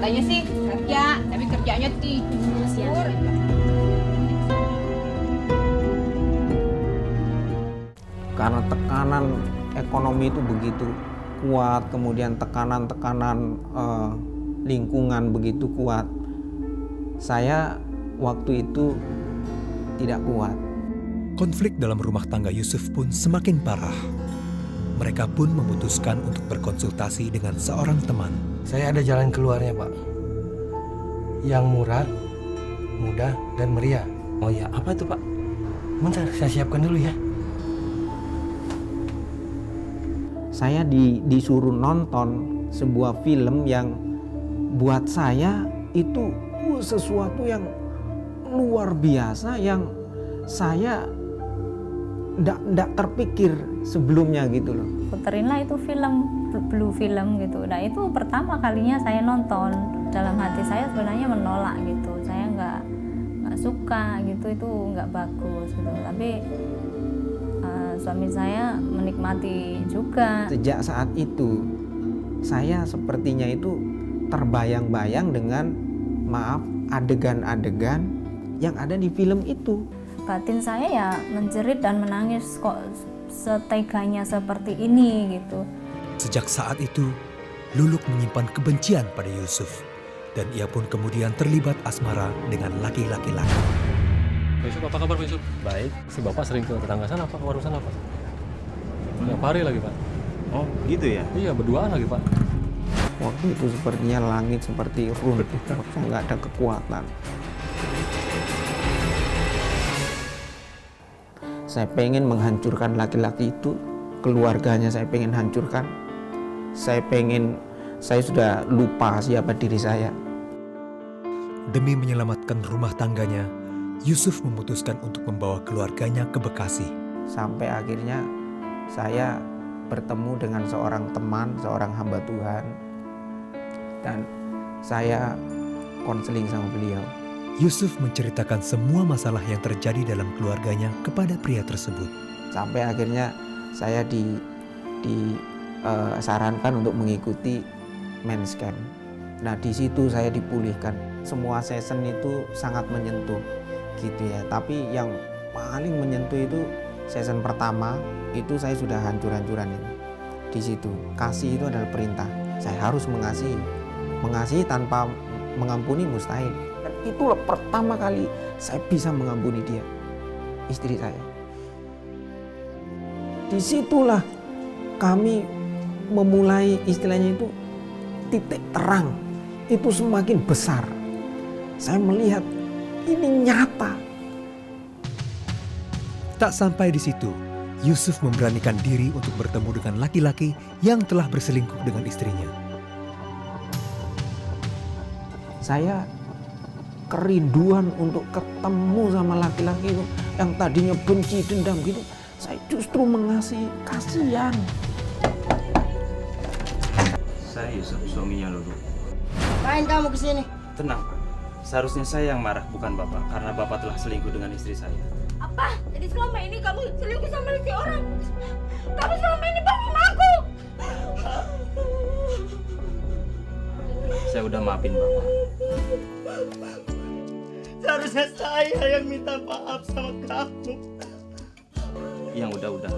Katanya sih kerja, tapi kerjanya tidur. Karena tekanan ekonomi itu begitu kuat, kemudian tekanan-tekanan lingkungan begitu kuat, saya waktu itu tidak kuat. Konflik dalam rumah tangga Yusuf pun semakin parah. Mereka pun memutuskan untuk berkonsultasi dengan seorang teman. Saya ada jalan keluarnya, Pak. Yang murah, mudah, dan meriah. Oh ya, apa itu Pak? Bentar, saya siapkan dulu ya. Saya disuruh nonton sebuah film yang buat saya itu sesuatu yang luar biasa, yang saya nggak terpikir sebelumnya gitu loh. Puterinlah itu film, blue film gitu. Nah itu pertama kalinya saya nonton. Dalam hati saya sebenarnya menolak gitu. Saya nggak suka gitu, itu nggak bagus gitu. Tapi suami saya menikmati juga. Sejak saat itu saya sepertinya itu terbayang-bayang dengan adegan-adegan yang ada di film itu. Batin saya ya menjerit dan menangis, kok seteganya seperti ini gitu. Sejak saat itu, Luluk menyimpan kebencian pada Yusuf. Dan ia pun kemudian terlibat asmara dengan laki-laki lain. Yusuf, apa kabar Yusuf? Baik. Si Bapak sering ke tetangga sana apa, ke warung sana Pak? Tiap hari lagi Pak. Oh gitu ya? Iya, berduaan lagi Pak. Waktu itu sepertinya langit seperti runtuh, saya nggak ada kekuatan. Saya pengen menghancurkan laki-laki itu, keluarganya saya pengen hancurkan. Saya sudah lupa siapa diri saya. Demi menyelamatkan rumah tangganya, Yusuf memutuskan untuk membawa keluarganya ke Bekasi. Sampai akhirnya saya bertemu dengan seorang teman, seorang hamba Tuhan. Dan saya konseling sama beliau. Yusuf menceritakan semua masalah yang terjadi dalam keluarganya kepada pria tersebut. Sampai akhirnya saya disarankan untuk mengikuti men's camp. Nah di situ saya dipulihkan. Semua season itu sangat menyentuh gitu ya. Tapi yang paling menyentuh itu season pertama itu saya sudah hancur-hancuran ini. Di situ kasih itu adalah perintah. Saya harus mengasihi. Mengasihi tanpa mengampuni mustahil. Dan itulah pertama kali saya bisa mengampuni dia, istri saya. Disitulah kami memulai istilahnya itu titik terang itu semakin besar. Saya melihat ini nyata. Tak sampai di situ, Yusuf memberanikan diri untuk bertemu dengan laki-laki yang telah berselingkuh dengan istrinya. Saya kerinduan untuk ketemu sama laki-laki itu yang tadinya benci, dendam gitu. Saya justru mengasihi, kasihan. Saya Yusuf, suaminya Lulu. Ngapain kamu kesini? Tenang, Pak. Seharusnya saya yang marah, bukan Bapak. Karena Bapak telah selingkuh dengan istri saya. Apa? Jadi selama ini kamu selingkuh sama si orang? Kamu selama ini bohong aku. Saya udah maafin Bapak. Seharusnya saya yang minta maaf sama kamu. Yang udah-udah.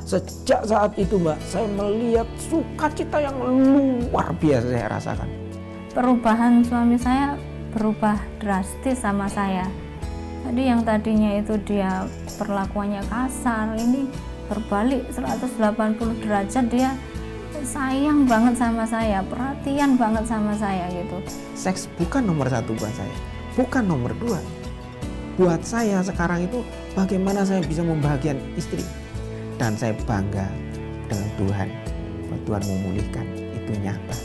Sejak saat itu Mbak, saya melihat sukacita yang luar biasa saya rasakan. Perubahan suami saya berubah drastis sama saya. Jadi yang tadinya itu dia perlakuannya kasar, ini berbalik 180 derajat, dia sayang banget sama saya, perhatian banget sama saya gitu. Seks bukan nomor satu buat saya, bukan nomor dua. Buat saya sekarang itu bagaimana saya bisa membahagiakan istri. Dan saya bangga dengan Tuhan, bahwa Tuhan memulihkan, itu nyata.